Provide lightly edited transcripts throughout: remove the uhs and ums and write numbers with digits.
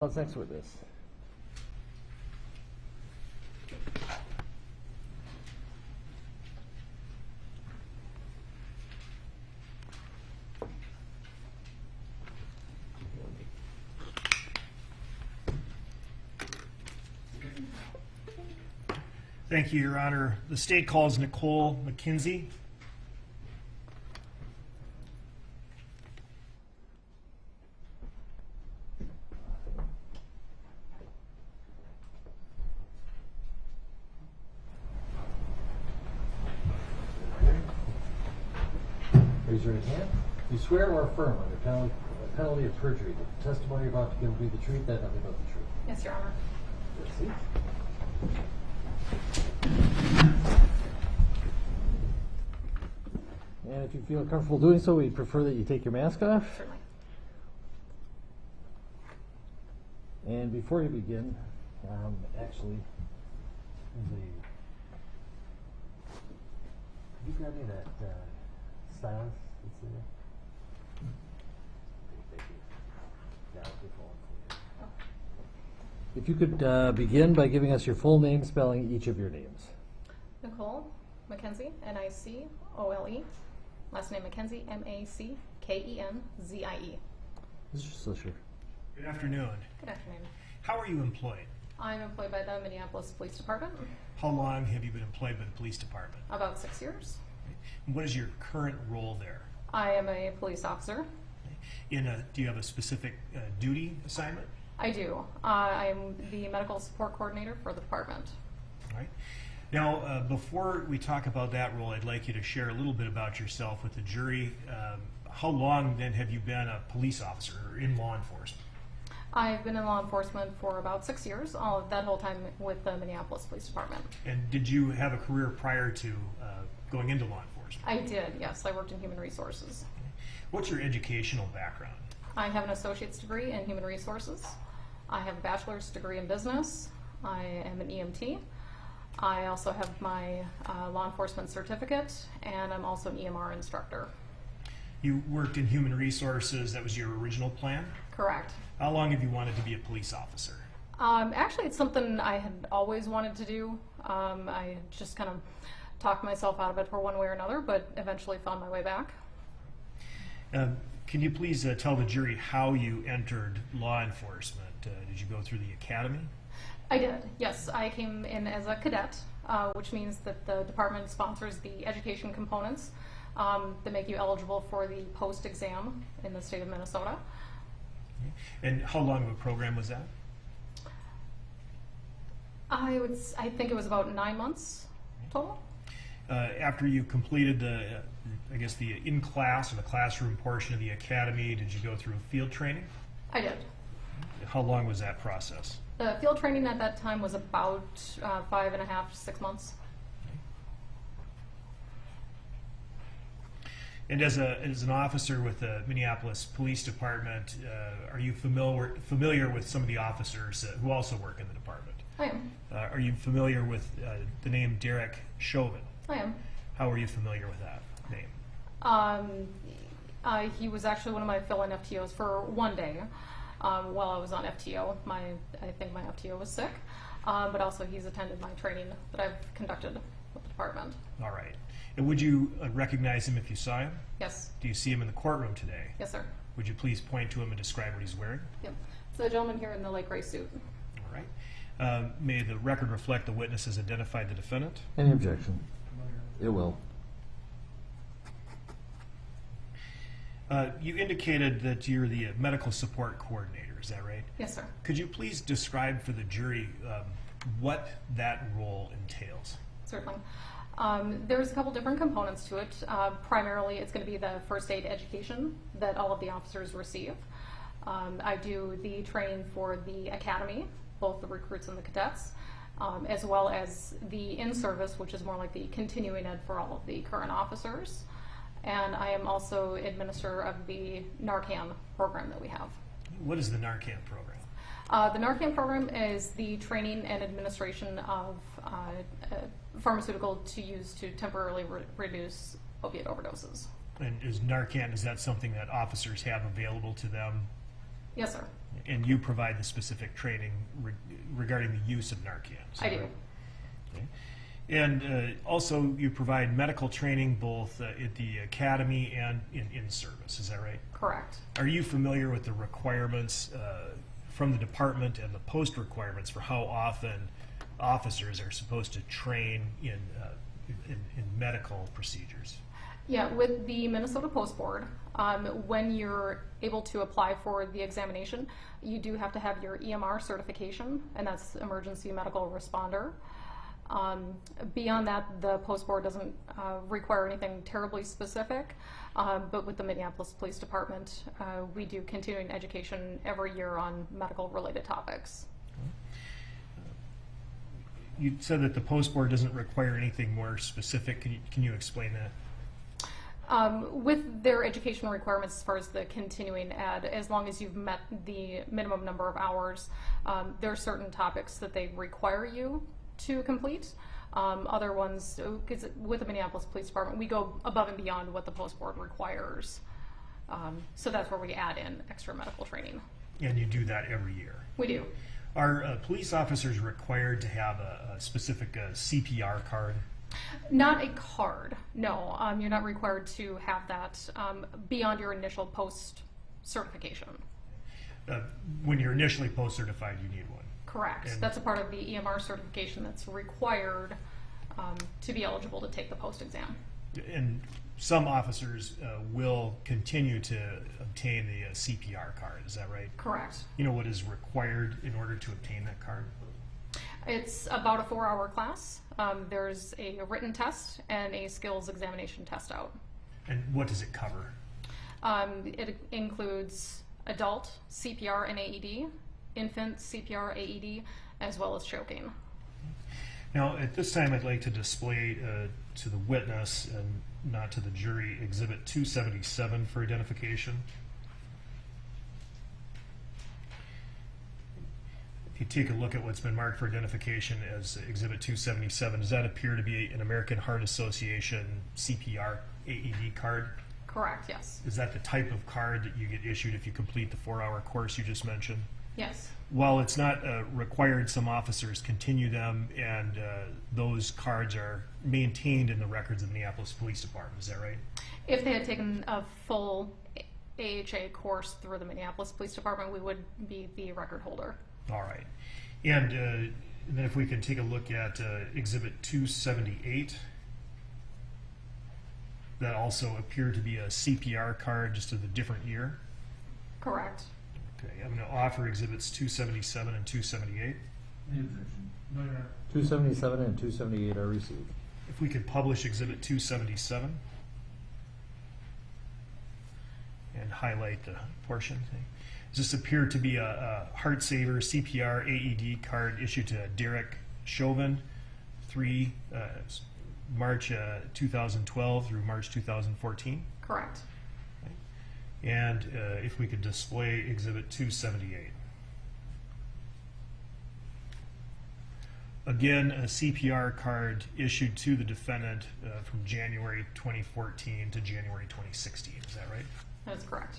What's next with this? Thank you, Your Honor. The state calls Nicole Mackenzie. Raise your right hand. Do you swear or affirm under penalty of perjury that the testimony you're about to give will be the truth and nothing but the truth? Yes, Your Honor. Proceed. And if you feel comfortable doing so, we prefer that you take your mask off. Certainly. And before you begin, actually, could you grab me that stylus that's in there? Okay, thank you. Yeah, I'll get going for you. If you could begin by giving us your full name, spelling each of your names. Nicole Mackenzie, Nicole. Last name Mackenzie, Mackenzie. Mr. Slisher. Good afternoon. Good afternoon. How are you employed? I'm employed by the Minneapolis Police Department. How long have you been employed by the police department? About 6 years. And what is your current role there? I am a police officer. Do you have a specific duty assignment? I do. I'm the medical support coordinator for the department. All right. Now, before we talk about that role, I'd like you to share a little bit about yourself with the jury. How long then have you been a police officer or in law enforcement? I've been in law enforcement for about 6 years, all of that whole time with the Minneapolis Police Department. And did you have a career prior to going into law enforcement? I did, yes. I worked in human resources. What's your educational background? I have an associate's degree in human resources. I have a bachelor's degree in business. I am an EMT. I also have my law enforcement certificate, and I'm also an EMR instructor. You worked in human resources. That was your original plan? Correct. How long have you wanted to be a police officer? Actually, it's something I had always wanted to do. I just kind of talked myself out of it for one way or another, but eventually found my way back. Can you please tell the jury how you entered law enforcement? Did you go through the academy? I did, yes. I came in as a cadet, which means that the department sponsors the education components that make you eligible for the post exam in the state of Minnesota. And how long of a program was that? I think it was about 9 months total. After you completed the in-class or the classroom portion of the academy, did you go through field training? I did. How long was that process? The field training at that time was about 5.5 to 6 months. And as an officer with the Minneapolis Police Department, are you familiar with some of the officers who also work in the department? I am. Are you familiar with the name Derek Chauvin? I am. How are you familiar with that name? He was actually one of my fill-in FTOs for one day while I was on FTO. I think my FTO was sick, but also he's attended my training that I've conducted with the department. All right. And would you recognize him if you saw him? Yes. Do you see him in the courtroom today? Yes, sir. Would you please point to him and describe what he's wearing? Yep. It's the gentleman here in the light gray suit. All right. May the record reflect the witness has identified the defendant. Any objection? It will. You indicated that you're the medical support coordinator, is that right? Yes, sir. Could you please describe for the jury what that role entails? Certainly. There's a couple different components to it. Primarily, it's going to be the first aid education that all of the officers receive. I do the training for the academy, both the recruits and the cadets, as well as the in-service, which is more like the continuing ed for all of the current officers. And I am also administrator of the Narcan program that we have. What is the Narcan program? The Narcan program is the training and administration of pharmaceutical to use to temporarily reduce opiate overdoses. And is Narcan, is that something that officers have available to them? Yes, sir. And you provide the specific training regarding the use of Narcan. I do. Okay. And also you provide medical training both at the academy and in service, is that right? Correct. Are you familiar with the requirements from the department and the post requirements for how often officers are supposed to train in medical procedures? Yeah, with the Minnesota Post Board, when you're able to apply for the examination, you do have to have your EMR certification, and that's Emergency Medical Responder. Beyond that, the Post Board doesn't require anything terribly specific, but with the Minneapolis Police Department, we do continuing education every year on medical-related topics. You said that the Post Board doesn't require anything more specific. Can you explain that? With their education requirements as far as the continuing ed, as long as you've met the minimum number of hours, there are certain topics that they require you to complete. Other ones, because with the Minneapolis Police Department, we go above and beyond what the Post Board requires. So that's where we add in extra medical training. And you do that every year? We do. Are police officers required to have a specific CPR card? Not a card, no. You're not required to have that beyond your initial post certification. When you're initially post certified, you need one. Correct. And that's a part of the EMR certification that's required to be eligible to take the post exam. And some officers will continue to obtain the CPR card, is that right? Correct. You know what is required in order to obtain that card? It's about a 4-hour class. There's a written test and a skills examination test out. And what does it cover? It includes adult CPR and AED, infant CPR, AED, as well as choking. Now, at this time, I'd like to display to the witness and not to the jury Exhibit 277 for identification. If you take a look at what's been marked for identification as Exhibit 277, does that appear to be an American Heart Association CPR AED card? Correct, yes. Is that the type of card that you get issued if you complete the 4-hour course you just mentioned? Yes. While it's not required, some officers continue them, and those cards are maintained in the records of the Minneapolis Police Department. Is that right? If they had taken a full AHA course through the Minneapolis Police Department, we would be the record holder. All right. And then if we can take a look at Exhibit 278, that also appeared to be a CPR card, just of a different year. Correct. Okay, I'm going to offer Exhibits 277 and 278. 277 and 278 are received. If we could publish Exhibit 277 and highlight the portion. Does this appear to be a Heart Saver CPR AED card issued to Derek Chauvin, March 2012 through March 2014? Correct. And if we could display Exhibit 278. Again, a CPR card issued to the defendant from January 2014 to January 2016. Is that right? That is correct.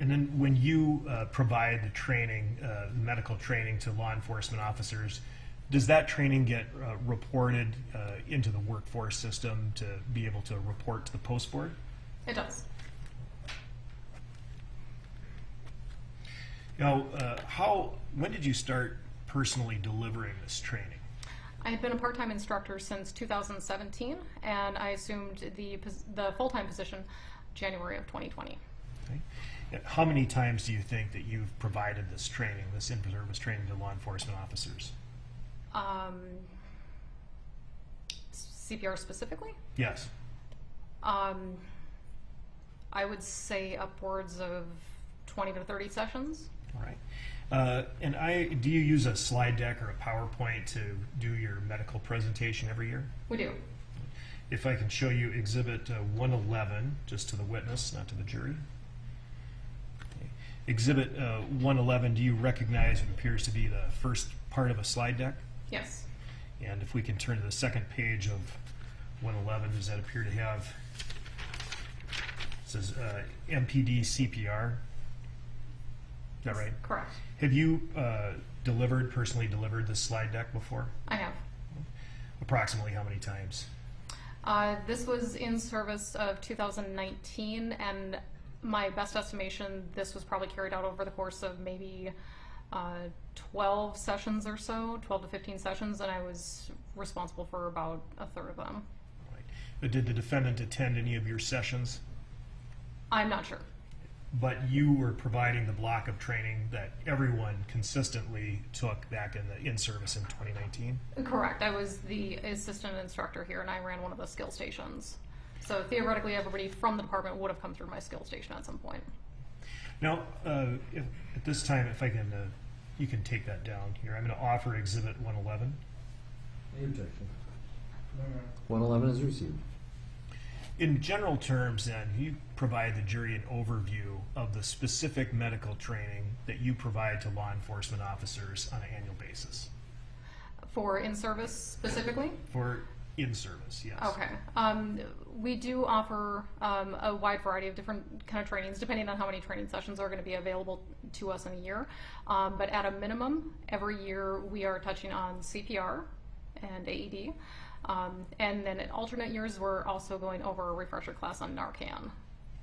And then when you provide the training, medical training to law enforcement officers, does that training get reported into the workforce system to be able to report to the post board? It does. Now, when did you start personally delivering this training? I had been a part-time instructor since 2017, and I assumed the full-time position January of 2020. Okay. How many times do you think that you've provided this training, this in-service training to law enforcement officers? CPR specifically? Yes. I would say upwards of 20 to 30 sessions. All right. And do you use a slide deck or a PowerPoint to do your medical presentation every year? We do. If I can show you Exhibit 111, just to the witness, not to the jury. Okay. Exhibit 111, do you recognize what appears to be the first part of a slide deck? Yes. And if we can turn to the second page of 111, does that appear to have, it says MPD CPR? Is that right? Correct. Have you personally delivered this slide deck before? I have. Approximately how many times? This was in service of 2019, and my best estimation, this was probably carried out over the course of maybe 12 sessions or so, 12 to 15 sessions, and I was responsible for about a third of them. Right. But did the defendant attend any of your sessions? I'm not sure. But you were providing the block of training that everyone consistently took back in service in 2019? Correct. I was the assistant instructor here, and I ran one of the skill stations. So theoretically, everybody from the department would have come through my skill station at some point. Now, at this time, if I can, you can take that down here. I'm going to offer Exhibit 111. Any objection? 111 is received. In general terms, then, you provide the jury an overview of the specific medical training that you provide to law enforcement officers on an annual basis. For in-service specifically? For in-service, yes. Okay. We do offer a wide variety of different kind of trainings, depending on how many training sessions are going to be available to us in a year. But at a minimum, every year we are touching on CPR and AED. And then in alternate years, we're also going over a refresher class on Narcan.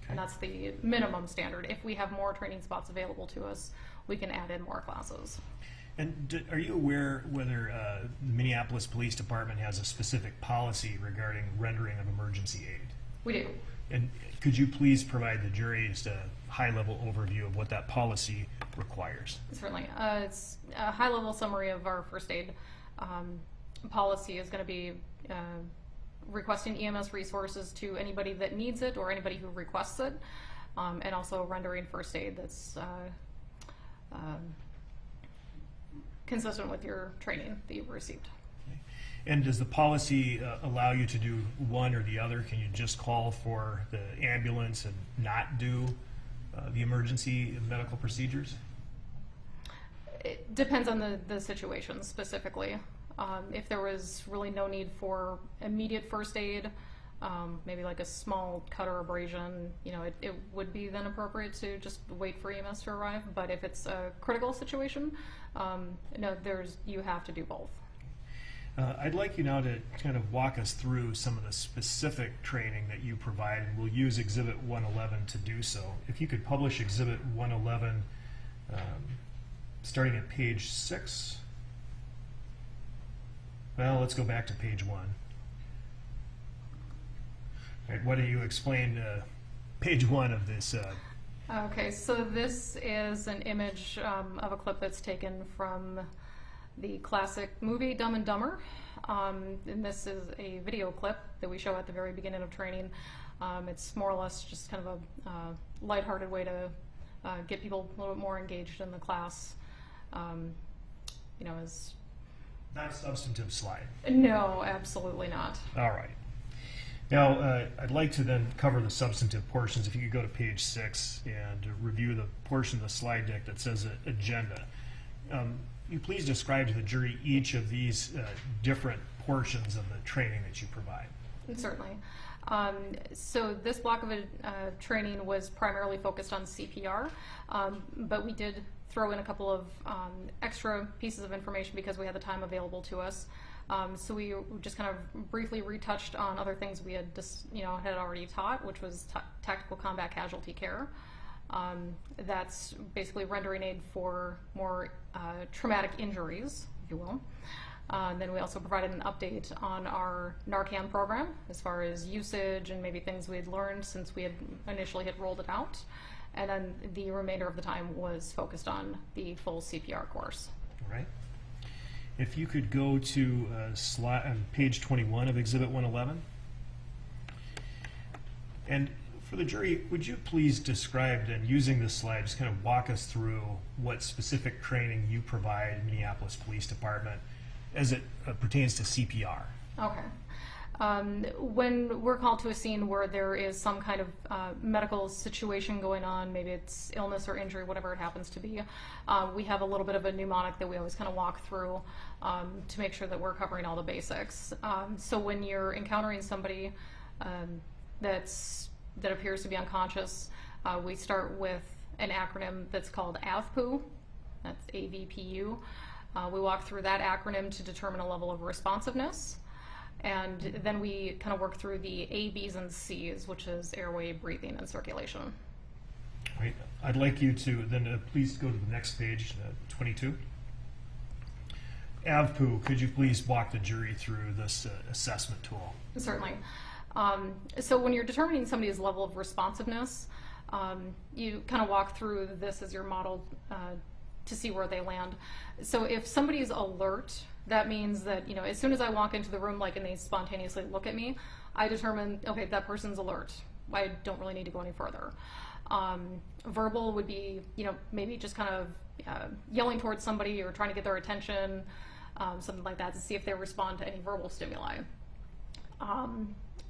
Okay. And that's the minimum standard. If we have more training spots available to us, we can add in more classes. And are you aware whether the Minneapolis Police Department has a specific policy regarding rendering of emergency aid? We do. And could you please provide the jury just a high-level overview of what that policy requires? Certainly. It's a high-level summary of our first aid policy is going to be requesting EMS resources to anybody that needs it or anybody who requests it, and also rendering first aid that's consistent with your training that you've received. Okay. And does the policy allow you to do one or the other? Can you just call for the ambulance and not do the emergency medical procedures? It depends on the situation specifically. If there was really no need for immediate first aid, maybe like a small cut or abrasion, it would be then appropriate to just wait for EMS to arrive. But if it's a critical situation, no, you have to do both. I'd like you now to kind of walk us through some of the specific training that you provide, and we'll use Exhibit 111 to do so. If you could publish Exhibit 111 starting at page 6. Well, let's go back to page 1. All right, why don't you explain page 1 of this? Okay, so this is an image of a clip that's taken from the classic movie Dumb and Dumber. And this is a video clip that we show at the very beginning of training. It's more or less just kind of a lighthearted way to get people a little bit more engaged in the class. As Not a substantive slide. No, absolutely not. All right. Now, I'd like to then cover the substantive portions. If you could go to page 6 and review the portion of the slide deck that says agenda. You please describe to the jury each of these different portions of the training that you provide. Certainly. So this block of training was primarily focused on CPR, but we did throw in a couple of extra pieces of information because we had the time available to us. So we just kind of briefly retouched on other things we had had already taught, which was tactical combat casualty care. That's basically rendering aid for more traumatic injuries, if you will. Then we also provided an update on our Narcan program as far as usage and maybe things we had learned since we had initially had rolled it out. And then the remainder of the time was focused on the full CPR course. All right. If you could go to page 21 of Exhibit 111. And for the jury, would you please describe, and using this slide, just kind of walk us through what specific training you provide in Minneapolis Police Department as it pertains to CPR. Okay. When we're called to a scene where there is some kind of medical situation going on, maybe it's illness or injury, whatever it happens to be, we have a little bit of a mnemonic that we always kind of walk through to make sure that we're covering all the basics. So when you're encountering somebody that appears to be unconscious, we start with an acronym that's called AVPU. That's AVPU. We walk through that acronym to determine a level of responsiveness. And then we kind of work through the A, B's, and C's, which is airway, breathing, and circulation. Right. I'd like you to then please go to the next page, 22. AVPU, could you please walk the jury through this assessment tool? Certainly. So when you're determining somebody's level of responsiveness, you kind of walk through this as your model to see where they land. So if somebody's alert, that means that, as soon as I walk into the room, and they spontaneously look at me, I determine, okay, that person's alert. I don't really need to go any further. Verbal would be, maybe just kind of yelling towards somebody or trying to get their attention, something like that, to see if they respond to any verbal stimuli.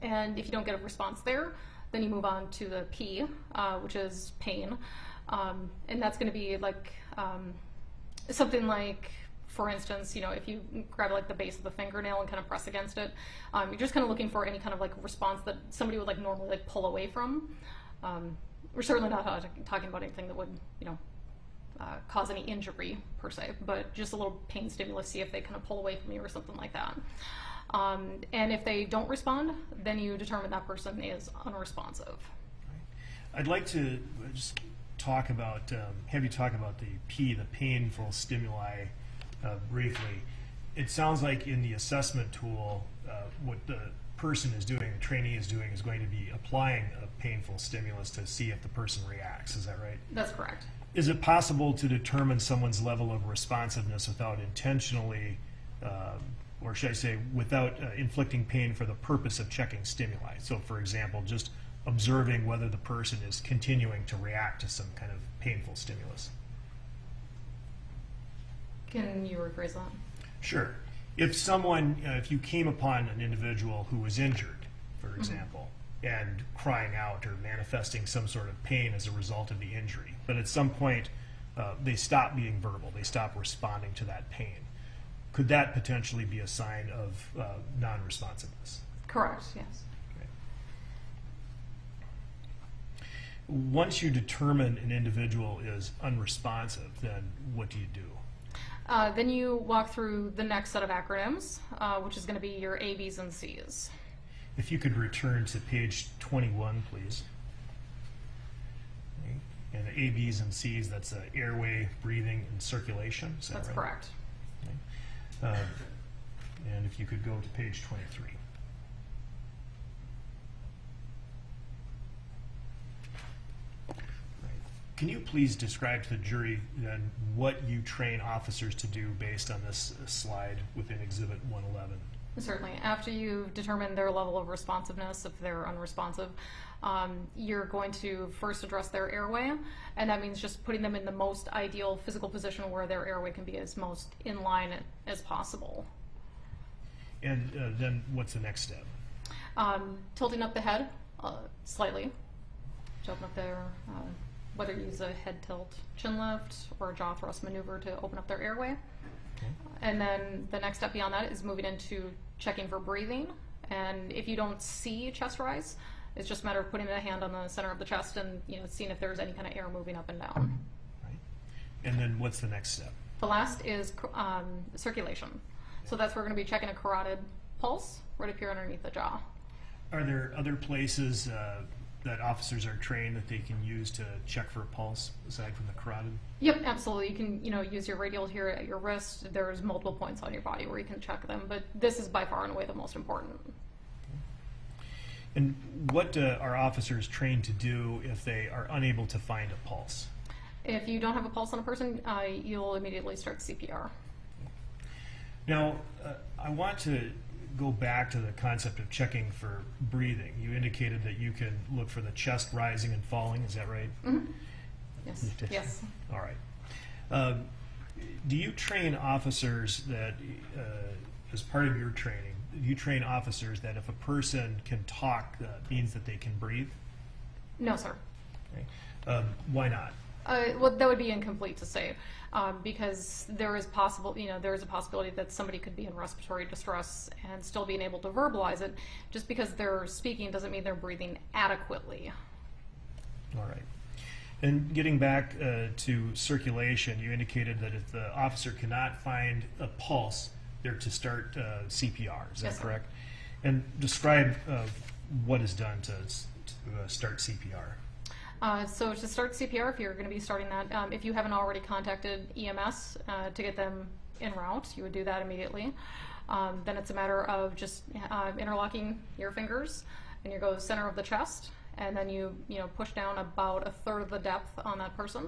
And if you don't get a response there, then you move on to the P, which is pain. And that's going to be something like, for instance, if you grab the base of the fingernail and kind of press against it, you're just kind of looking for any kind of response that somebody would normally pull away from. We're certainly not talking about anything that would, cause any injury per se, but just a little pain stimulus, see if they kind of pull away from you or something like that. And if they don't respond, then you determine that person is unresponsive. I'd like to just talk about, have you talk about the P, the painful stimuli, briefly. It sounds like in the assessment tool, what the person is doing, the trainee is doing, is going to be applying a painful stimulus to see if the person reacts. Is that right? That's correct. Is it possible to determine someone's level of responsiveness without intentionally, or should I say, without inflicting pain for the purpose of checking stimuli? So, for example, just observing whether the person is continuing to react to some kind of painful stimulus. Can you rephrase that? Sure. If someone, if you came upon an individual who was injured, for example, and crying out or manifesting some sort of pain as a result of the injury, but at some point they stop being verbal, they stop responding to that pain, could that potentially be a sign of non-responsiveness? Correct, yes. Okay. Once you determine an individual is unresponsive, then what do you do? Then you walk through the next set of acronyms, which is going to be your A, B's, and C's. If you could return to page 21, please. Okay. And the A, B's, and C's, that's airway, breathing, and circulation. Is that That's right? correct. Okay. And if you could go to page 23. Can you please describe to the jury then what you train officers to do based on this slide within Exhibit 111? Certainly. After you've determined their level of responsiveness, if they're unresponsive, you're going to first address their airway, and that means just putting them in the most ideal physical position where their airway can be as most in line as possible. And then what's the next step? Tilting up the head slightly to open up their whether you use a head tilt chin lift or a jaw thrust maneuver to open up their airway. Okay. And then the next step beyond that is moving into checking for breathing. And if you don't see chest rise, it's just a matter of putting a hand on the center of the chest and seeing if there's any kind of air moving up and down. Right. And then what's the next step? The last is circulation. So that's where we're going to be checking a carotid pulse right up here underneath the jaw. Are there other places that officers are trained that they can use to check for a pulse aside from the carotid? Yep, absolutely. You can use your radial here at your wrist. There's multiple points on your body where you can check them, but this is by far and away the most important. And what are officers trained to do if they are unable to find a pulse? If you don't have a pulse on a person, you'll immediately start CPR. Now, I want to go back to the concept of checking for breathing. You indicated that you can look for the chest rising and falling. Is that right? Mm-hmm. Yes. Yes. All right. Do you train officers that, as part of your training, you train officers that if a person can talk, means that they can breathe? No, sir. Okay. Why not? Well, that would be incomplete to say, because there is there is a possibility that somebody could be in respiratory distress and still being able to verbalize it. Just because they're speaking doesn't mean they're breathing adequately. All right. And getting back to circulation, you indicated that if the officer cannot find a pulse, they're to start CPR. Is that Yes, sir. correct? And describe what is done to start CPR. So to start CPR, if you're going to be starting that, if you haven't already contacted EMS to get them en route, you would do that immediately. Then it's a matter of just interlocking your fingers, and you go center of the chest, and then you push down about 1/3 of the depth on that person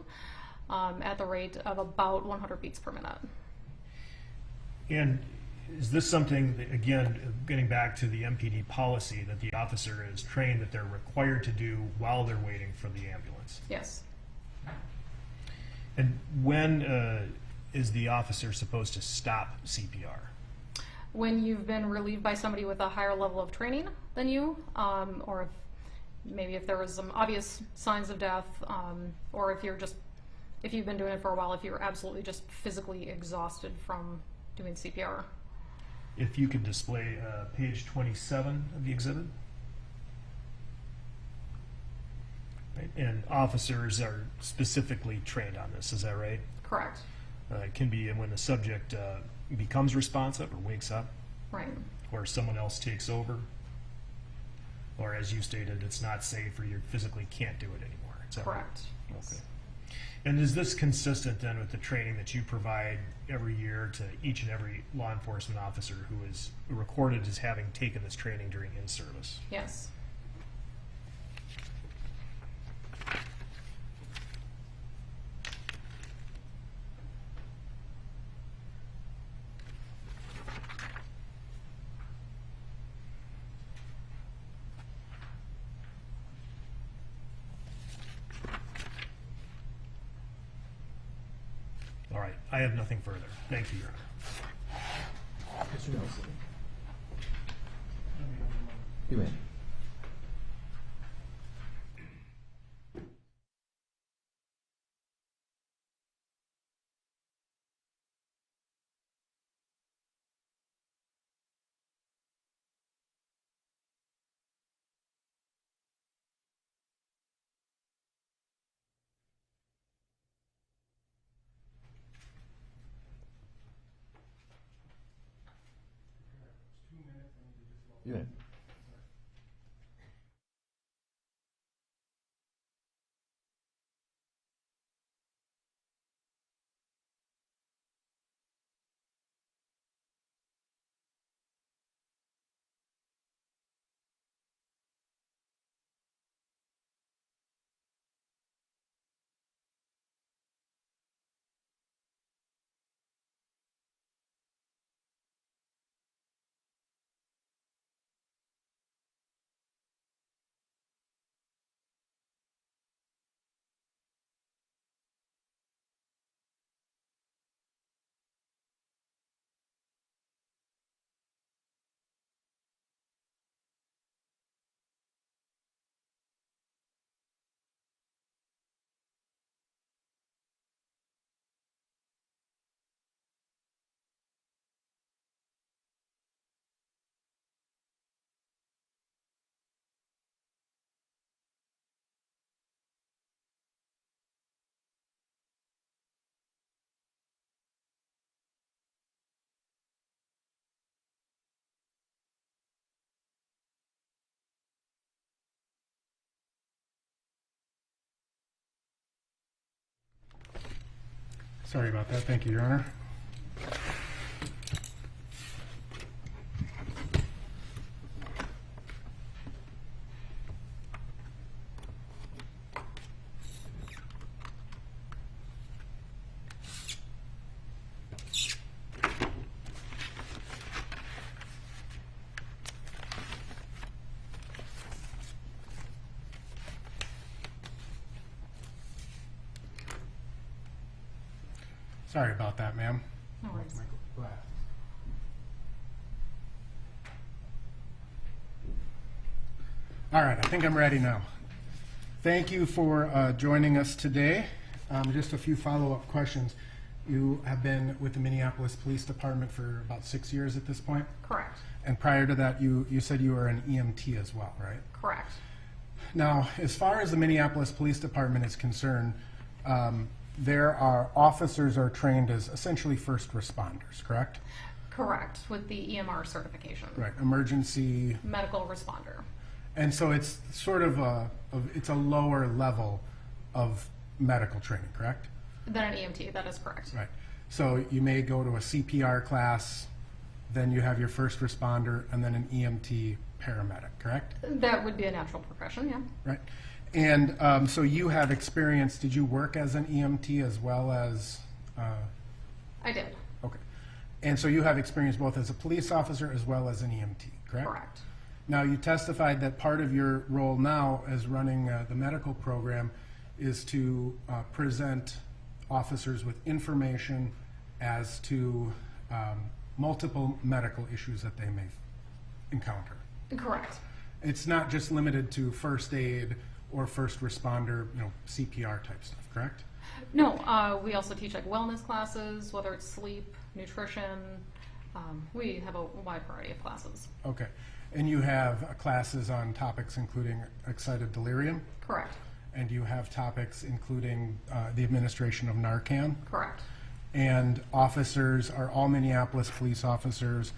at the rate of about 100 beats per minute. And is this something, that, again, getting back to the MPD policy, that the officer is trained that they're required to do while they're waiting for the ambulance? Yes. And when is the officer supposed to stop CPR? When you've been relieved by somebody with a higher level of training than you, or if there was some obvious signs of death, or if you've been doing it for a while, if you're absolutely just physically exhausted from doing CPR. If you could display page 27 of the exhibit. Right. And officers are specifically trained on this, is that right? Correct. It can be when the subject becomes responsive or wakes up, Right. or someone else takes over, or as you stated, it's not safe or you physically can't do it anymore. Is that right? Correct. Yes. Okay. And is this consistent then with the training that you provide every year to each and every law enforcement officer who is recorded as having taken this training during his service? Yes. All right, I have nothing further. Thank you, Your Honor. Mr. Nelson. You may. You may. Sorry about that. Thank you, Your Honor. Sorry about that, ma'am. No worries. All right, I think I'm ready now. Thank you for joining us today. Just a few follow-up questions. You have been with the Minneapolis Police Department for about 6 years at this point? Correct. And prior to that, you said you were an EMT as well, right? Correct. Now, as far as the Minneapolis Police Department is concerned, there are officers are trained as essentially first responders, correct? Correct, with the EMR certification. Right, emergency. Medical responder. And so it's sort of it's a lower level of medical training, correct? Then an EMT, that is correct. Right. So you may go to a CPR class, then you have your first responder, and then an EMT paramedic, correct? That would be a natural progression, yeah. Right. And so you have experience, did you work as an EMT as well as? I did. Okay. And so you have experience both as a police officer as well as an EMT, correct? Correct. Now, you testified that part of your role now as running the medical program is to present officers with information as to multiple medical issues that they may encounter. Correct. It's not just limited to first aid or first responder, CPR type stuff, correct? No, we also teach like wellness classes, whether it's sleep, nutrition. We have a wide variety of classes. Okay. And you have classes on topics including excited delirium? Correct. And you have topics including the administration of Narcan? Correct. And officers, are all Minneapolis police officers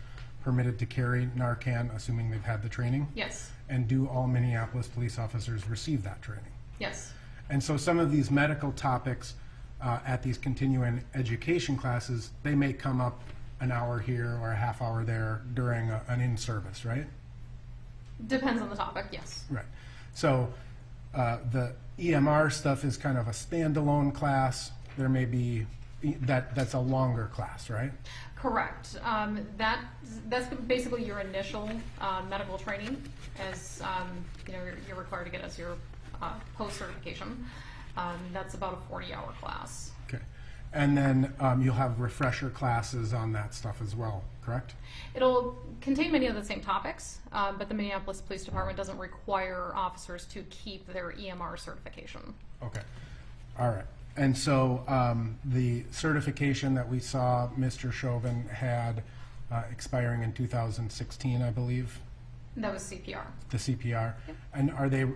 permitted to carry Narcan, assuming they've had the training? Yes. And do all Minneapolis police officers receive that training? Yes. And so some of these medical topics at these continuing education classes, they may come up an hour here or a half hour there during an in-service, right? Depends on the topic, yes. Right. So the EMR stuff is kind of a standalone class. There may be, that's a longer class, right? Correct. That's basically your initial medical training, as you're required to get as your post certification. That's about a 40-hour class. Okay. And then you'll have refresher classes on that stuff as well, correct? It'll contain many of the same topics, but the Minneapolis Police Department doesn't require officers to keep their EMR certification. Okay. All right. And so the certification that we saw Mr. Chauvin had expiring in 2016, I believe? That was CPR. The CPR. Yep. And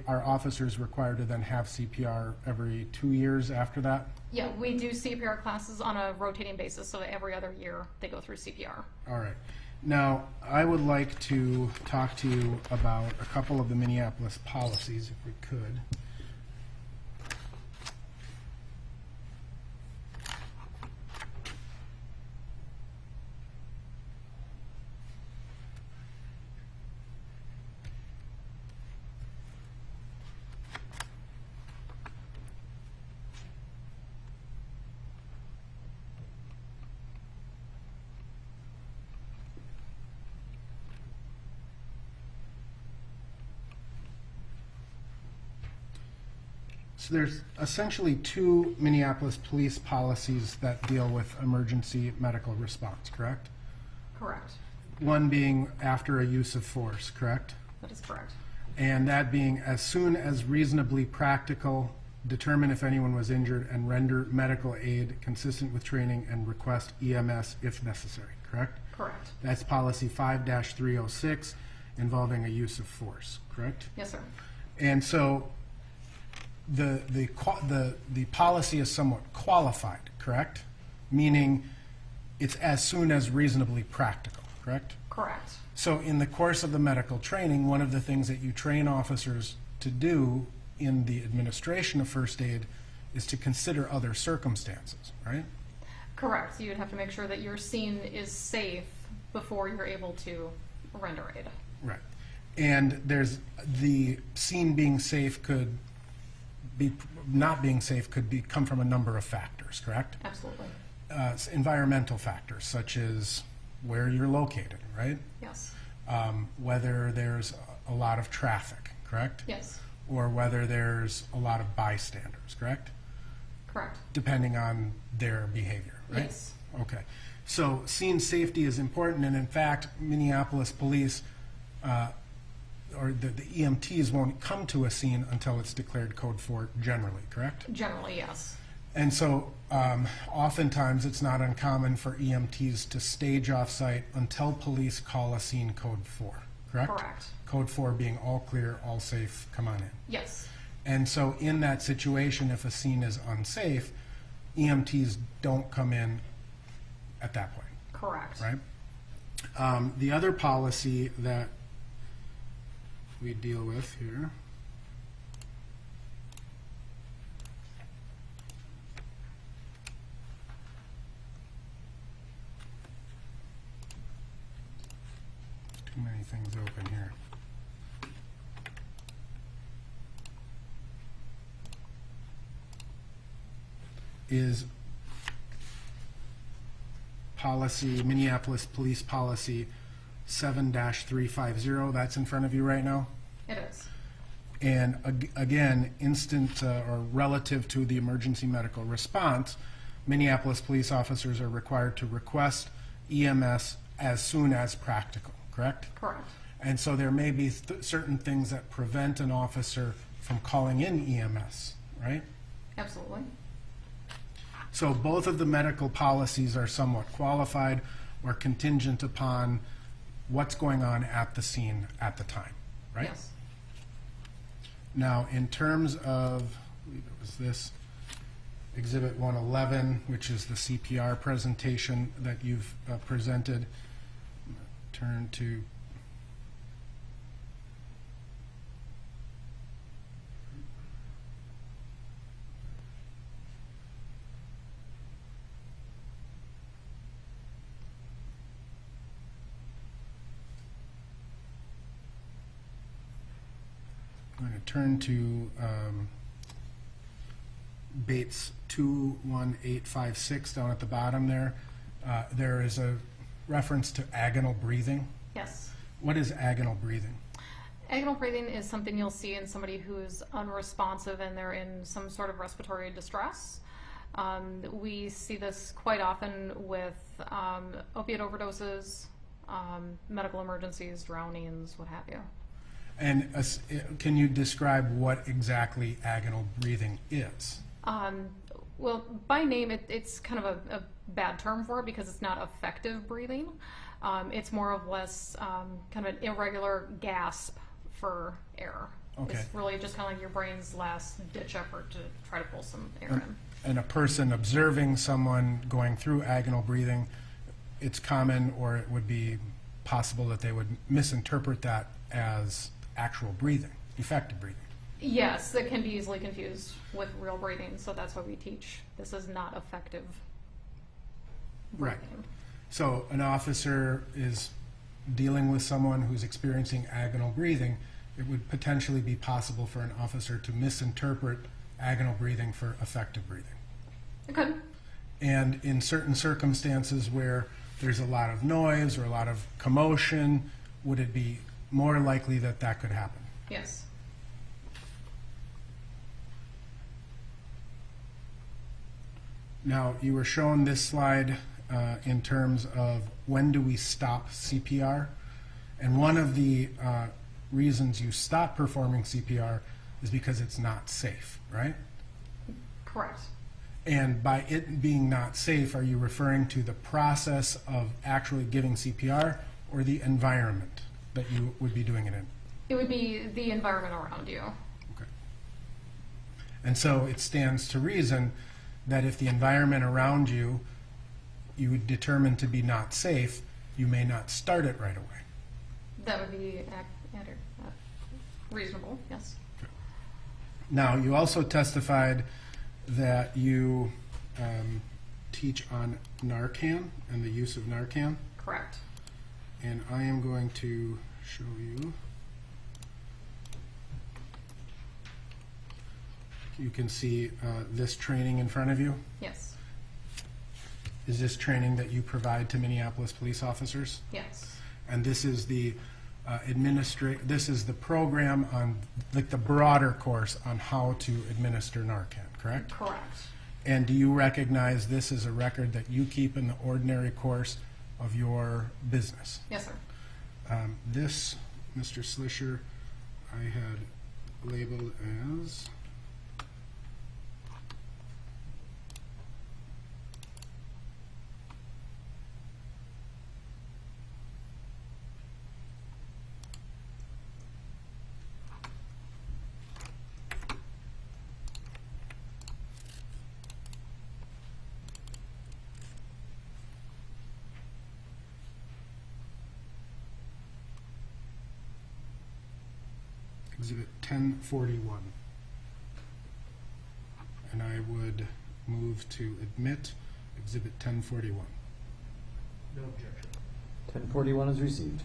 are officers required to then have CPR every 2 years after that? Yeah, we do CPR classes on a rotating basis, so every other year they go through CPR. All right. Now, I would like to talk to you about a couple of the Minneapolis policies, if we could. So there's essentially two Minneapolis police policies that deal with emergency medical response, correct? Correct. One being after a use of force, correct? That is correct. And that being as soon as reasonably practical, determine if anyone was injured and render medical aid consistent with training and request EMS if necessary, correct? Correct. That's policy 5-306 involving a use of force, correct? Yes, sir. And so the policy is somewhat qualified, correct? Meaning it's as soon as reasonably practical, correct? Correct. So in the course of the medical training, one of the things that you train officers to do in the administration of first aid is to consider other circumstances, right? Correct. So you'd have to make sure that your scene is safe before you're able to render aid. Right. And there's the scene being safe could be, not being safe could be, come from a number of factors, correct? Absolutely. Environmental factors such as where you're located, right? Yes. Whether there's a lot of traffic, correct? Yes. Or whether there's a lot of bystanders, correct? Correct. Depending on their behavior, right? Yes. Okay. So scene safety is important, and in fact, Minneapolis police or the EMTs won't come to a scene until it's declared code 4 generally, correct? Generally, yes. And so oftentimes it's not uncommon for EMTs to stage off-site until police call a scene code 4, correct? Correct. Code 4 being all clear, all safe, come on in. Yes. And so in that situation, if a scene is unsafe, EMTs don't come in at that point, Correct. right? The other policy that we deal with here too many things open here. Is policy, Minneapolis Police Policy 7-350. That's in front of you right now. It is. And again, instant or relative to the emergency medical response, Minneapolis police officers are required to request EMS as soon as practical, correct? Correct. And so there may be certain things that prevent an officer from calling in EMS, right? Absolutely. So both of the medical policies are somewhat qualified or contingent upon what's going on at the scene at the time, right? Yes. Now, in terms of, I believe it was this, Exhibit 111, which is the CPR presentation that you've presented, turn to I'm going to turn to Bates 21856 down at the bottom there. There is a reference to agonal breathing. Yes. What is agonal breathing? Agonal breathing is something you'll see in somebody who's unresponsive and they're in some sort of respiratory distress. We see this quite often with opiate overdoses, medical emergencies, drownings, what have you. And can you describe what exactly agonal breathing is? Well, by name, it's kind of a bad term for it because it's not effective breathing. It's more or less kind of an irregular gasp for air. Okay. It's really just kind of like your brain's last ditch effort to try to pull some air in. And a person observing someone going through agonal breathing, it's common, or it would be possible that they would misinterpret that as actual breathing, effective breathing. Yes, it can be easily confused with real breathing, so that's why we teach this is not effective breathing. Right. So an officer is dealing with someone who's experiencing agonal breathing. It would potentially be possible for an officer to misinterpret agonal breathing for effective breathing. It could. And in certain circumstances where there's a lot of noise or a lot of commotion, would it be more likely that that could happen? Yes. Now, you were shown this slide in terms of when do we stop CPR, and one of the reasons you stop performing CPR is because it's not safe, right? Correct. And by it being not safe, are you referring to the process of actually giving CPR or the environment that you would be doing it in? It would be the environment around you. Okay. And so it stands to reason that if the environment around you, you would determine to be not safe, you may not start it right away. That would be reasonable, yes. Now, you also testified that you teach on Narcan and the use of Narcan. Correct. And I am going to show you. You can see this training in front of you. Yes. Is this training that you provide to Minneapolis police officers? Yes. And this is the this is the program on, like, the broader course on how to administer Narcan, correct? Correct. And do you recognize this is a record that you keep in the ordinary course of your business? Yes, sir. This, Mr. Slisher, I had labeled as Exhibit 1041. And I would move to admit Exhibit 1041. No objection. 1041 is received.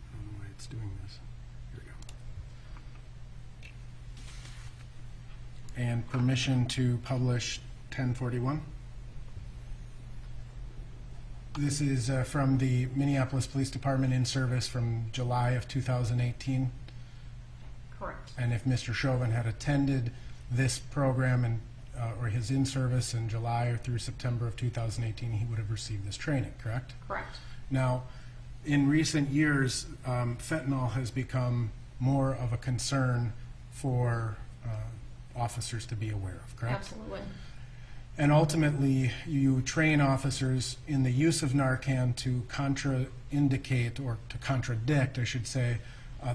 I don't know why it's doing this. Here we go. And permission to publish 1041. This is from the Minneapolis Police Department in service from July of 2018. Correct. And if Mr. Chauvin had attended this program and or his in-service in July or through September of 2018, he would have received this training, correct? Correct. Now, in recent years, fentanyl has become more of a concern for officers to be aware of, correct? Absolutely. And ultimately, you train officers in the use of Narcan to contraindicate, or to contradict, I should say,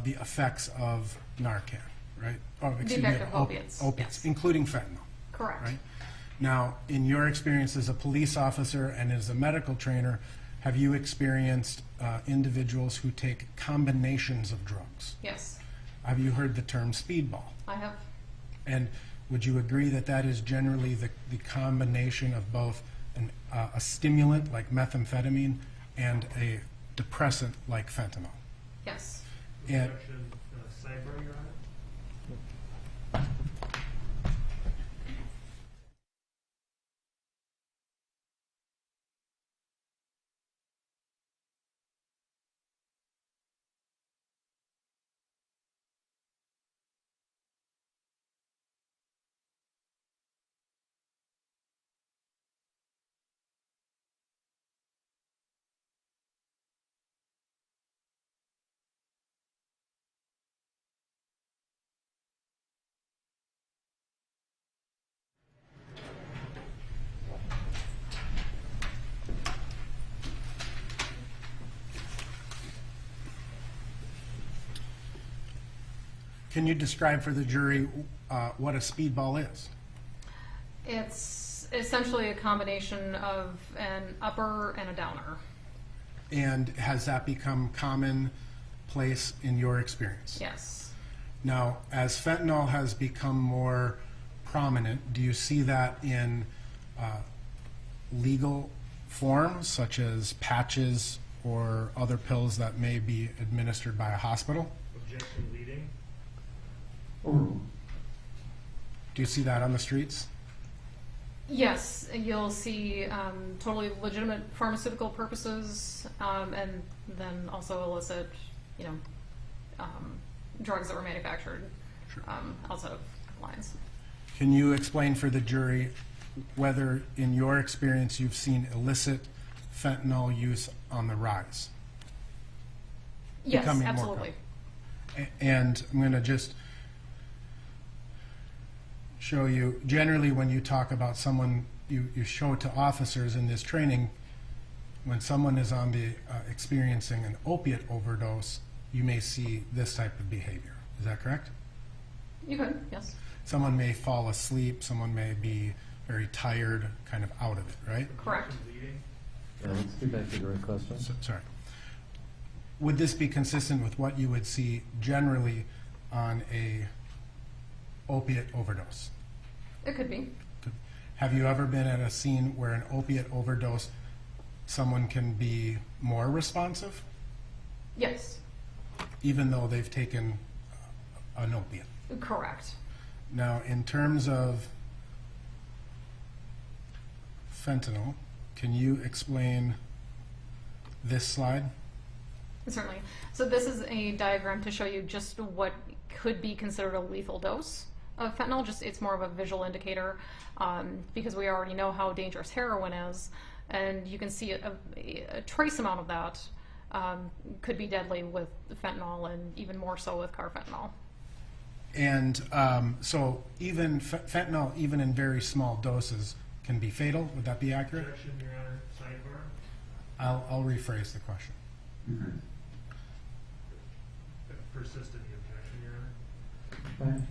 the effects of Narcan, right? Oh, The excuse me, effect of opiates, yes. including fentanyl, Correct. right? Now, in your experience as a police officer and as a medical trainer, have you experienced individuals who take combinations of drugs? Yes, Have you heard the term speedball? I have. And would you agree that that is generally the combination of both a stimulant like methamphetamine and a depressant like fentanyl? Yes. And Sidebar, Your Honor? can you describe for the jury what a speedball is? It's essentially a combination of an upper and a downer. And has that become commonplace in your experience? Yes. Now, as fentanyl has become more prominent, do you see that in legal forms, such as patches or other pills that may be administered by a hospital? Objection leading. Do you see that on the streets? Yes, you'll see totally legitimate pharmaceutical purposes, and then also illicit, drugs that were manufactured outside of lines. Can you explain for the jury whether, in your experience, you've seen illicit fentanyl use on the rise? Yes, Becoming more absolutely. And I'm going to just show you, generally when you talk about someone, you show it to officers in this training, when someone is on the experiencing an opiate overdose, you may see this type of behavior. Is that correct? You could, yes. Someone may fall asleep, someone may be very tired, kind of out of it, right? Correct. Leading. Yeah, let's get back to the right question. Sorry. Would this be consistent with what you would see generally on a opiate overdose? It could be. Have you ever been at a scene where an opiate overdose, someone can be more responsive, Yes, even though they've taken an opiate? correct. Now, in terms of fentanyl, can you explain this slide? Certainly. So this is a diagram to show you just what could be considered a lethal dose of fentanyl. Just it's more of a visual indicator because we already know how dangerous heroin is, and you can see a trace amount of that could be deadly with fentanyl, and even more so with carfentanil. And so even fentanyl, even in very small doses, can be fatal. Would that be accurate? Objection, Your Honor. Sidebar. I'll rephrase the question. Persist in the objection, Your Honor.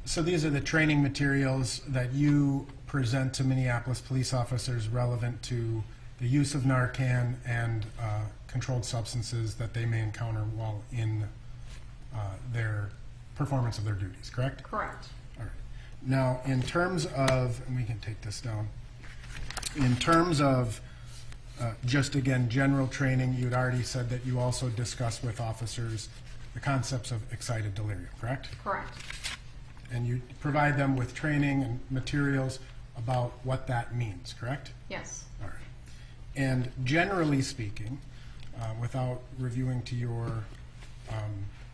So these are the training materials that you present to Minneapolis police officers relevant to the use of Narcan and controlled substances that they may encounter while in their performance of their duties, correct? Correct. All right. Now, in terms of, and we can take this down, in terms of just again general training, you'd already said that you also discuss with officers the concepts of excited delirium, correct? Correct. And you provide them with training and materials about what that means, correct? Yes. All right. And generally speaking, without reviewing to your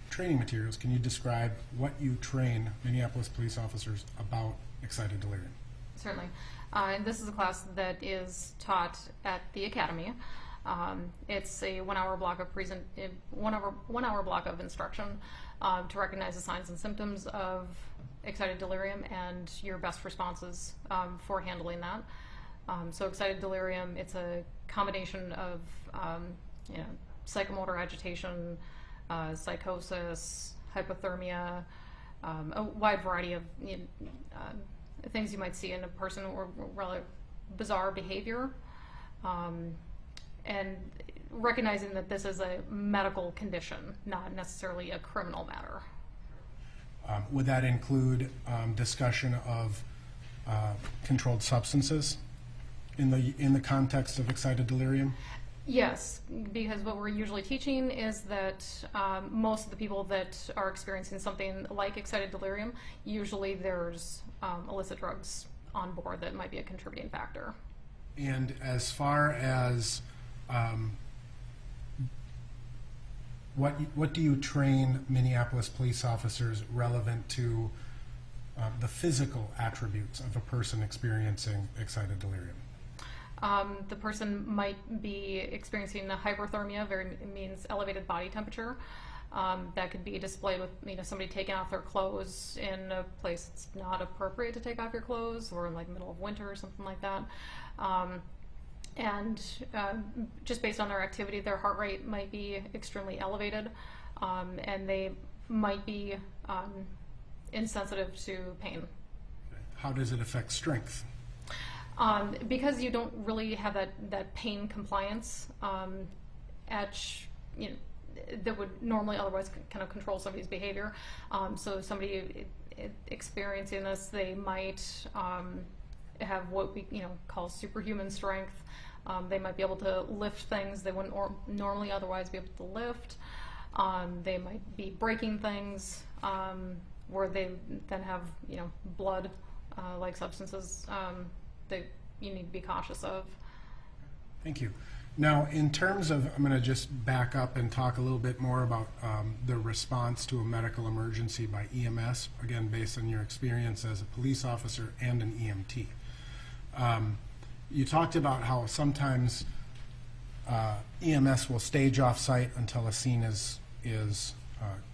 training materials, can you describe what you train Minneapolis police officers about excited delirium? Certainly. And this is a class that is taught at the academy. It's a 1 hour block of 1 hour block of instruction to recognize the signs and symptoms of excited delirium and your best responses for handling that. So excited delirium, it's a combination of psychomotor agitation, psychosis, hypothermia, a wide variety of things you might see in a person or rather bizarre behavior. And recognizing that this is a medical condition, not necessarily a criminal matter. Would that include discussion of controlled substances in the context of excited delirium? Yes, because what we're usually teaching is that most of the people that are experiencing something like excited delirium, usually there's illicit drugs on board that might be a contributing factor. And as far as what do you train Minneapolis police officers relevant to the physical attributes of a person experiencing excited delirium? The person might be experiencing a hyperthermia, it means elevated body temperature. That could be displayed with somebody taking off their clothes in a place it's not appropriate to take off your clothes, or in like middle of winter or something like that. Just based on their activity, their heart rate might be extremely elevated, and they might be insensitive to pain. How does it affect strength? Because you don't really have that pain compliance that would normally otherwise kind of control somebody's behavior. So somebody experiencing this, they might have what we call superhuman strength. They might be able to lift things they wouldn't normally otherwise be able to lift. They might be breaking things where they then have blood like substances that you need to be cautious of. Thank you. Now, in terms of, I'm going to just back up and talk a little bit more about the response to a medical emergency by EMS, again, based on your experience as a police officer and an EMT. You talked about how sometimes EMS will stage off site until a scene is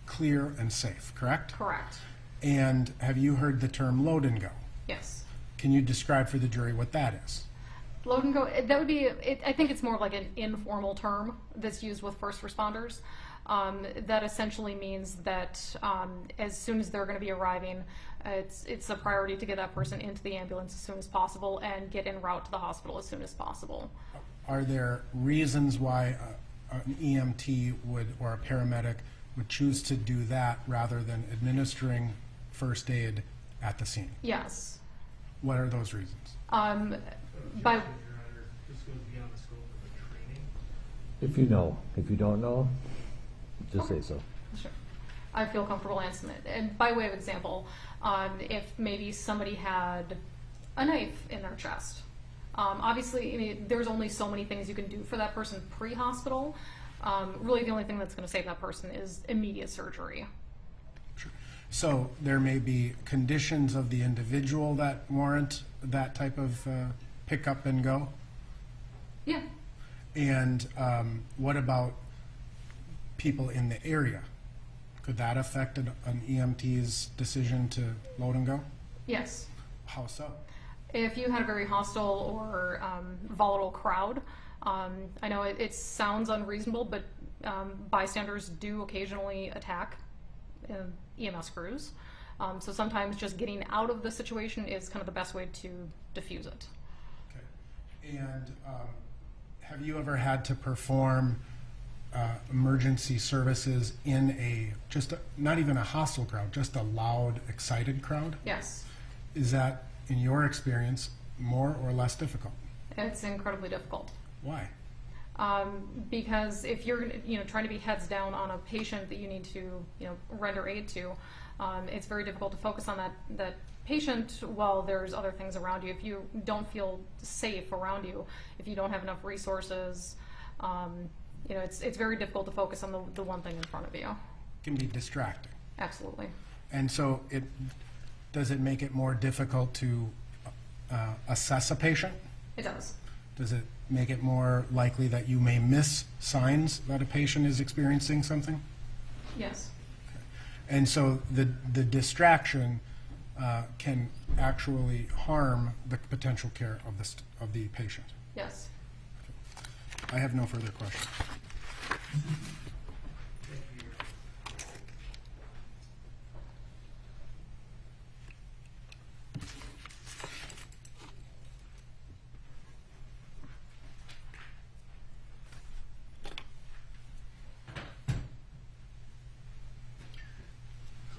clear and safe, correct? Correct. And have you heard the term load and go? Yes. Can you describe for the jury what that is? Load and go, that would be, I think it's more like an informal term that's used with first responders. That essentially means that as soon as they're going to be arriving, it's a priority to get that person into the ambulance as soon as possible and get en route to the hospital as soon as possible. Are there reasons why an EMT or a paramedic would choose to do that rather than administering first aid at the scene? Yes. What are those reasons? By This goes beyond the scope of the training. If you know. If you don't know, just say so. Sure. I feel comfortable answering it. And by way of example, if maybe somebody had a knife in their chest, obviously, there's only so many things you can do for that person pre-hospital. Really, the only thing that's going to save that person is immediate surgery. Sure. So there may be conditions of the individual that warrant that type of pick up and go? Yeah. And what about people in the area? Could that affect an EMT's decision to load and go? Yes. How so? If you had a very hostile or volatile crowd, I know it sounds unreasonable, but bystanders do occasionally attack EMS crews. So sometimes just getting out of the situation is kind of the best way to diffuse it. Okay. And have you ever had to perform emergency services in not even a hostile crowd, just a loud, excited crowd? Yes. Is that, in your experience, more or less difficult? It's incredibly difficult. Why? Because if you're trying to be heads down on a patient that you need to render aid to, it's very difficult to focus on that patient while there's other things around you. If you don't feel safe around you, if you don't have enough resources, it's very difficult to focus on the one thing in front of you. It can be distracting. Absolutely. And so does it make it more difficult to assess a patient? It does. Does it make it more likely that you may miss signs that a patient is experiencing something? Yes. And so the distraction can actually harm the potential care of the patient. Yes. I have no further questions.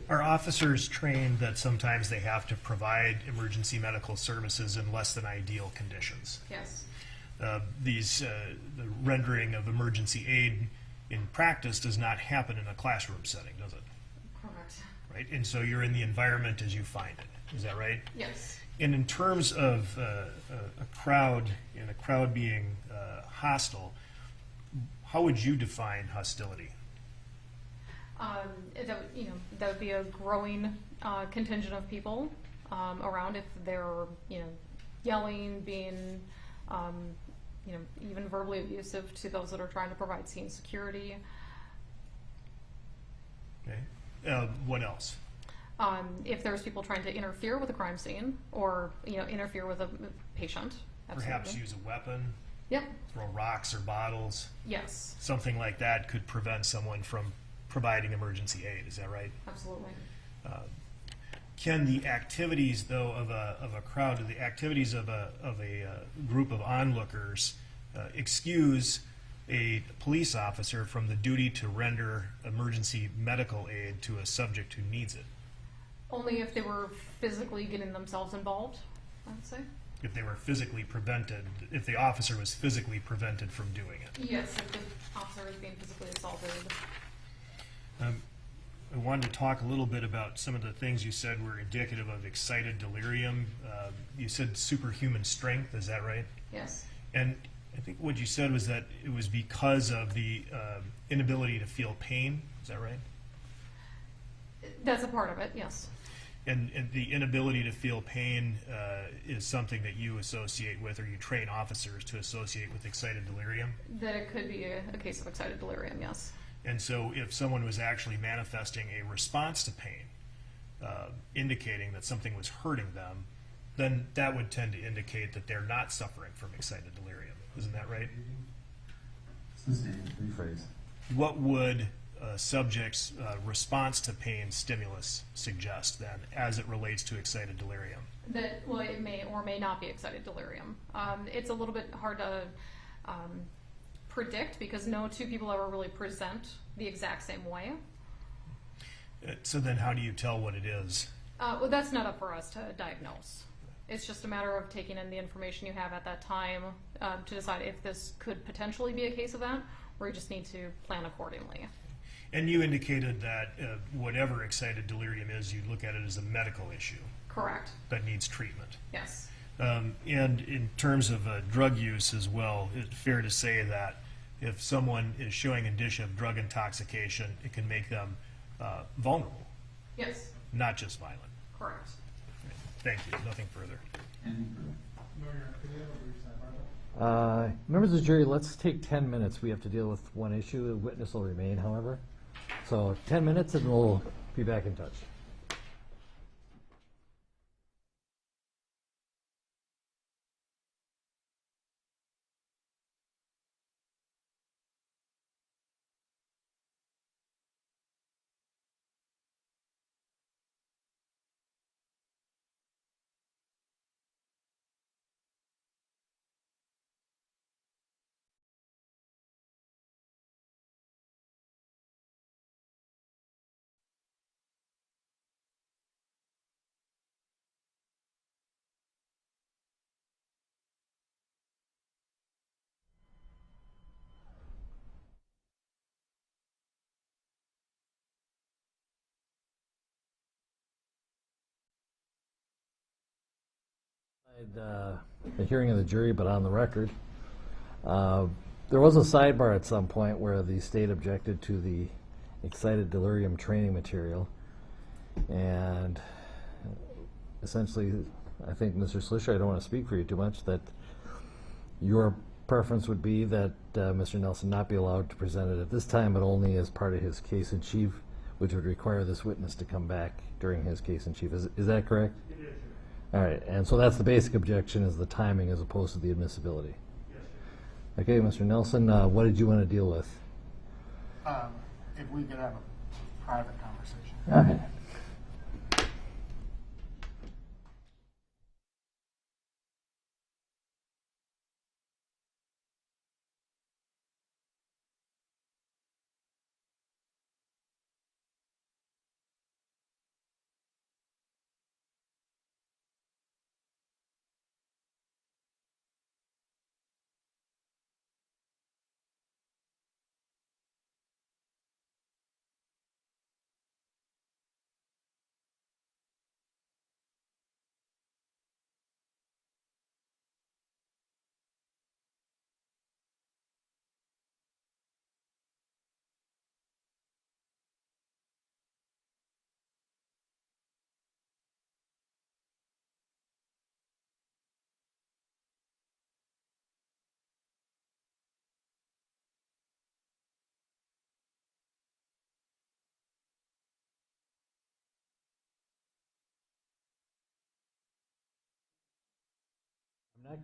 Are officers trained that sometimes they have to provide emergency medical services in less than ideal conditions? Yes. The rendering of emergency aid in practice does not happen in a classroom setting, does it? Correct. Right? And so you're in the environment as you find it. Is that right? Yes. And in terms of a crowd and a crowd being hostile, how would you define hostility? That would be a growing contingent of people around if they're, yelling, being, even verbally abusive to those that are trying to provide scene security. Okay. What else? If there's people trying to interfere with a crime scene or, interfere with a patient. Absolutely. Perhaps use a weapon, Yep. throw rocks or bottles. Yes. Something like that could prevent someone from providing emergency aid. Is that right? Absolutely. Can the activities, though, of a crowd, the activities of a group of onlookers, excuse a police officer from the duty to render emergency medical aid to a subject who needs it? Only if they were physically getting themselves involved, I would say. If they were physically prevented, if the officer was physically prevented from doing it? Yes, if the officer is being physically assaulted. I wanted to talk a little bit about some of the things you said were indicative of excited delirium. You said superhuman strength, is that right? Yes. And I think what you said was that it was because of the inability to feel pain, is that right? That's a part of it, yes. And the inability to feel pain is something that you associate with, or you train officers to associate with excited delirium? That it could be a case of excited delirium, yes. And so if someone was actually manifesting a response to pain, indicating that something was hurting them, then that would tend to indicate that they're not suffering from excited delirium. Isn't that right? Rephrase. What would a subject's response to pain stimulus suggest then, as it relates to excited delirium? That, well, it may or may not be excited delirium. It's a little bit hard to predict because no two people ever really present the exact same way. So then how do you tell what it is? Well, that's not up for us to diagnose. It's just a matter of taking in the information you have at that time to decide if this could potentially be a case of that, or you just need to plan accordingly. And you indicated that whatever excited delirium is, you look at it as a medical issue. Correct. That needs treatment. Yes. And in terms of drug use as well, it's fair to say that if someone is showing indicia of drug intoxication, it can make them vulnerable, Yes. not just violent. Correct. Thank you. Nothing further. Members of the jury, let's take 10 minutes. We have to deal with one issue. The witness will remain, however. So 10 minutes and we'll be back in touch. The hearing of the jury, but on the record. There was a sidebar at some point where the state objected to the excited delirium training material, and essentially, I think, Mr. Slisher, I don't want to speak for you too much, that your preference would be that Mr. Nelson not be allowed to present it at this time, but only as part of his case in chief, which would require this witness to come back during his case in chief. Is that correct? It is. All right, and so that's the basic objection, is the timing as opposed to the admissibility. Yes, Okay, Mr. Nelson, what did you want to deal with? If we could have a private conversation. All right.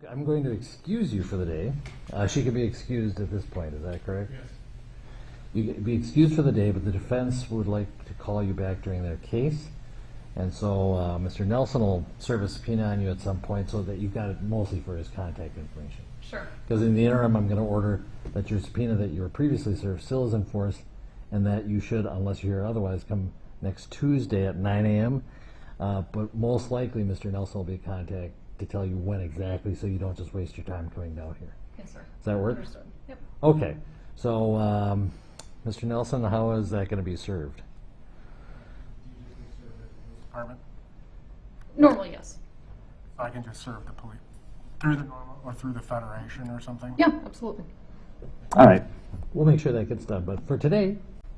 I'm going to excuse you for the day. She can be excused at this point, is that correct? Yes. You can be excused for the day, but the defense would like to call you back during their case. And so Mr. Nelson will serve a subpoena on you at some point so that you've got it mostly for his contact information. Sure. Because in the interim, I'm going to order that your subpoena that you were previously served still is in force, and that you should, unless you hear otherwise, come next Tuesday at 9 a.m. But most likely, Mr. Nelson will be in contact to tell you when exactly, so you don't just waste your time coming down here. Yes, sir. Does that work? Understood. Yep. Okay. So, Mr. Nelson, how is that going to be served? Department, Normally, yes. so I can just serve the police through the normal, or through the federation or something? Yeah, absolutely. All right. We'll make sure that gets done. But for today,